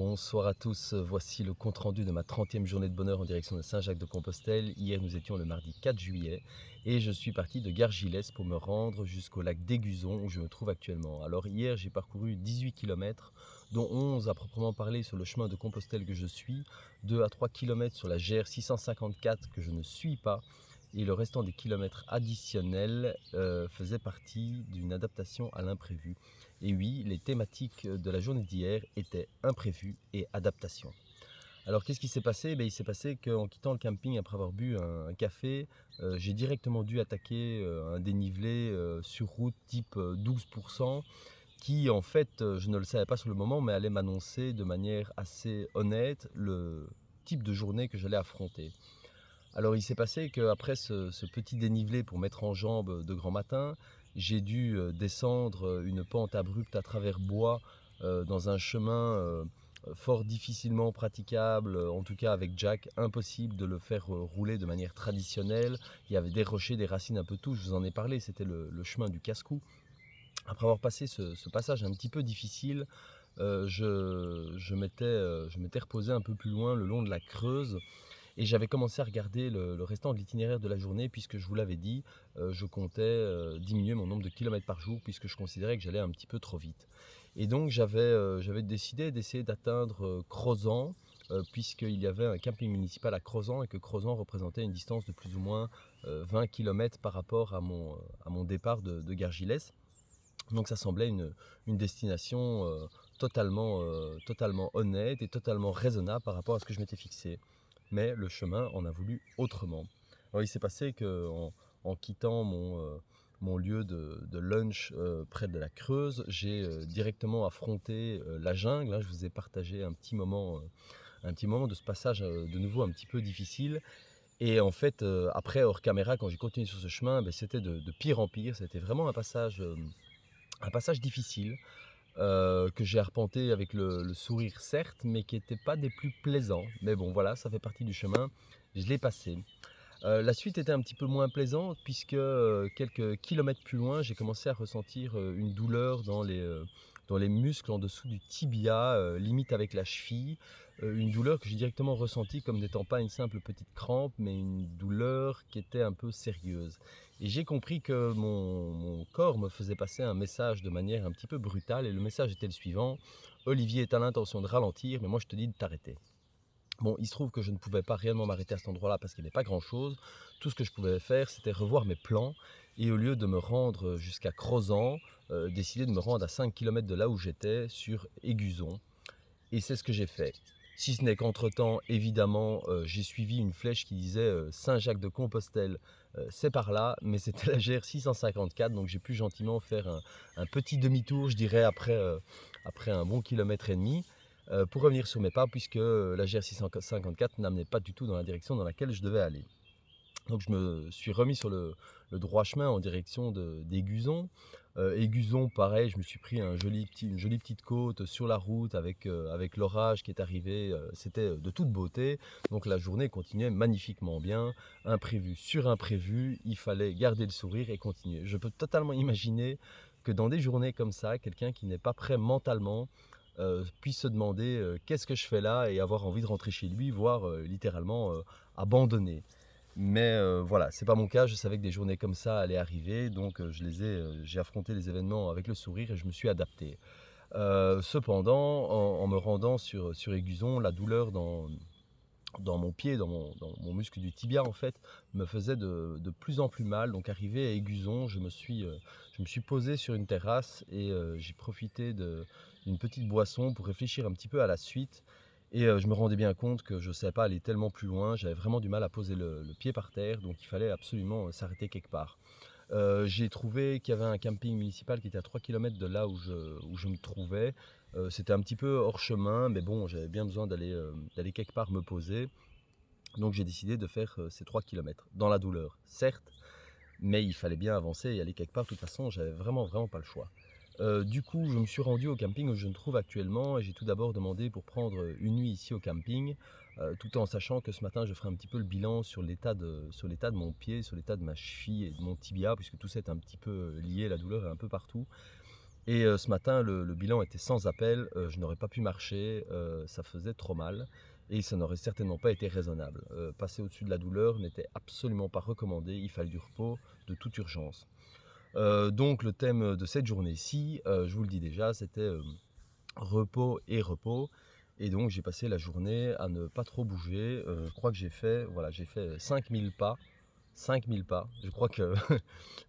Bonsoir à tous, voici le compte-rendu de ma 30e journée de bonheur en direction de Saint-Jacques-de-Compostelle. Hier nous étions le mardi 4 juillet et je suis parti de Gargilès pour me rendre jusqu'au lac d'Aiguzon où je me trouve actuellement. Alors hier j'ai parcouru 18 km, dont 11 à proprement parler sur le chemin de Compostelle que je suis, 2 à 3 km sur la GR 654 que je ne suis pas, et le restant des kilomètres additionnels faisait partie d'une adaptation à l'imprévu. Et oui, les thématiques de la journée d'hier étaient imprévu et adaptation. Alors qu'est-ce qui s'est passé? Il s'est passé qu'en quittant le camping après avoir bu un café, j'ai directement dû attaquer un dénivelé sur route type 12%, qui en fait, je ne le savais pas sur le moment, mais allait m'annoncer de manière assez honnête le type de journée que j'allais affronter. Alors il s'est passé qu'après ce petit dénivelé pour mettre en jambe de grand matin, j'ai dû descendre une pente abrupte à travers bois dans un chemin fort difficilement praticable, en tout cas avec Jack, impossible de le faire rouler de manière traditionnelle. Il y avait des rochers, des racines, un peu tout, je vous en ai parlé, c'était le chemin du casse-cou. Après avoir passé ce passage un petit peu difficile, je m'étais reposé un peu plus loin le long de la Creuse et j'avais commencé à regarder le restant de l'itinéraire de la journée puisque je vous l'avais dit, je comptais diminuer mon nombre de kilomètres par jour puisque je considérais que j'allais un petit peu trop vite. Et donc j'avais décidé d'essayer d'atteindre Crozant, puisqu'il y avait un camping municipal à Crozant et que Crozant représentait une distance de plus ou moins 20 km par rapport à mon départ de Gargilès. Donc ça semblait une destination totalement honnête et totalement raisonnable par rapport à ce que je m'étais fixé. Mais le chemin en a voulu autrement. Alors il s'est passé qu'en en quittant mon lieu de lunch près de la Creuse, j'ai directement affronté la jungle, hein. Je vous ai partagé un petit moment de ce passage de nouveau un petit peu difficile. Et en fait, après, hors caméra, quand j'ai continué sur ce chemin, c'était de pire en pire. C'était vraiment un passage difficile que j'ai arpenté avec le sourire certes, mais qui n'était pas des plus plaisants. Mais bon, voilà, ça fait partie du chemin. Je l'ai passé. La suite était un petit peu moins plaisante puisque quelques kilomètres plus loin, j'ai commencé à ressentir une douleur dans les muscles en dessous du tibia, limite avec la cheville. Une douleur que j'ai directement ressentie comme n'étant pas une simple petite crampe, mais une douleur qui était un peu sérieuse. Et j'ai compris que mon corps me faisait passer un message de manière un petit peu brutale, et le message était le suivant: Olivier, tu as l'intention de ralentir, mais moi je te dis de t'arrêter. Bon, il se trouve que je ne pouvais pas réellement m'arrêter à cet endroit-là parce qu'il n'y avait pas grand-chose. Tout ce que je pouvais faire, c'était revoir mes plans et au lieu de me rendre jusqu'à Crozant, décider de me rendre à 5 km de là où j'étais, sur Aiguzon. Et c'est ce que j'ai fait. Si ce n'est qu'entre-temps, évidemment, j'ai suivi une flèche qui disait Saint-Jacques-de-Compostelle, c'est par là, mais c'était la GR 654, donc j'ai pu gentiment faire un petit demi-tour, je dirais, après un bon kilomètre et demi, pour revenir sur mes pas, puisque la GR 654 n'amenait pas du tout dans la direction dans laquelle je devais aller. Donc je me suis remis sur le droit chemin en direction d'Aiguzon. Aiguzon, pareil, je me suis pris une jolie petite côte sur la route avec l'orage qui est arrivé. C'était de toute beauté. Donc la journée continuait magnifiquement bien. Imprévu sur imprévu, il fallait garder le sourire et continuer. Je peux totalement imaginer que dans des journées comme ça, quelqu'un qui n'est pas prêt mentalement puisse se demander qu'est-ce que je fais là et avoir envie de rentrer chez lui, voire littéralement abandonner. Mais voilà, c'est pas mon cas. Je savais que des journées comme ça allaient arriver, donc j'ai affronté les événements avec le sourire et je me suis adapté. Cependant, en me rendant sur Aiguzon, la douleur dans mon pied, dans mon muscle du tibia en fait, me faisait de plus en plus mal. Donc arrivé à Aiguzon, je me suis posé sur une terrasse et j'ai profité d'une petite boisson pour réfléchir un petit peu à la suite. Et je me rendais bien compte que je ne savais pas aller tellement plus loin, j'avais vraiment du mal à poser le pied par terre, donc il fallait absolument s'arrêter quelque part. J'ai trouvé qu'il y avait un camping municipal qui était à 3 km de là où je me trouvais. C'était un petit peu hors chemin, mais bon, j'avais bien besoin d'aller quelque part me poser. Donc j'ai décidé de faire ces 3 km dans la douleur, certes, mais il fallait bien avancer et aller quelque part. De toute façon, j'avais vraiment pas le choix. Du coup, je me suis rendu au camping où je me trouve actuellement et j'ai tout d'abord demandé pour prendre une nuit ici au camping, tout en sachant que ce matin je ferai un petit peu le bilan sur l'état de mon pied, sur l'état de ma cheville et de mon tibia, puisque tout ça est un petit peu lié, la douleur est un peu partout. Et ce matin, le bilan était sans appel, je n'aurais pas pu marcher, ça faisait trop mal et ça n'aurait certainement pas été raisonnable. Passer au-dessus de la douleur n'était absolument pas recommandé, il fallait du repos de toute urgence. Donc le thème de cette journée-ci, je vous le dis déjà, c'était, repos et repos et donc j'ai passé la journée à ne pas trop bouger. Je crois que j'ai fait 5000 pas. 5000 pas. Je crois que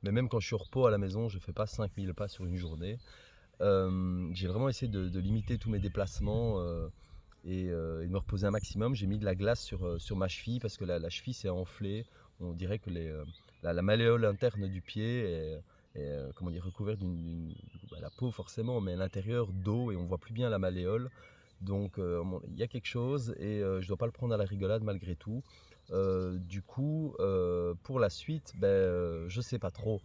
mais même quand je suis au repos à la maison, je ne fais pas 5000 pas sur une journée. J'ai vraiment essayé de limiter tous mes déplacements, et de me reposer un maximum. J'ai mis de la glace sur ma cheville parce que la cheville s'est enflée. On dirait que la malléole interne du pied comment dire, recouverte la peau forcément, mais à l'intérieur d'eau et on voit plus bien la malléole. Donc il y a quelque chose et je ne dois pas le prendre à la rigolade malgré tout. Du coup, pour la suite, je ne sais pas trop.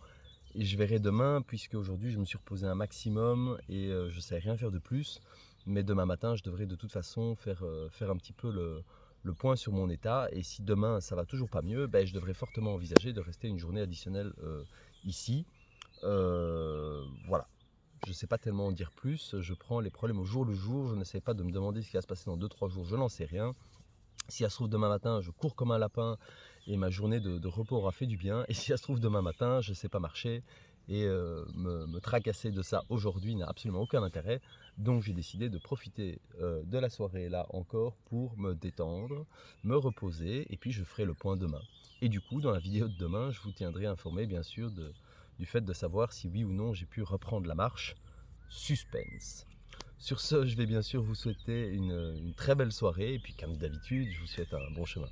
Et je verrai demain, puisque aujourd'hui je me suis reposé un maximum et je ne sais rien faire de plus. Mais demain matin, je devrais de toute façon faire un petit peu le point sur mon état. Et si demain ça va toujours pas mieux, je devrais fortement envisager de rester une journée additionnelle ici. Voilà. Je ne sais pas tellement en dire plus. Je prends les problèmes au jour le jour. Je n'essaie pas de me demander ce qui va se passer dans 2-3 jours. Je n'en sais rien. Si ça se trouve demain matin, je cours comme un lapin et ma journée de repos aura fait du bien. Et si ça se trouve demain matin, je ne sais pas marcher et me tracasser de ça aujourd'hui n'a absolument aucun intérêt. Donc j'ai décidé de profiter de la soirée là encore pour me détendre, me reposer et puis je ferai le point demain. Et du coup, dans la vidéo de demain, je vous tiendrai informé bien sûr du fait de savoir si oui ou non j'ai pu reprendre la marche. Suspense. Sur ce, je vais bien sûr vous souhaiter une très belle soirée et puis comme d'habitude, je vous souhaite un bon chemin.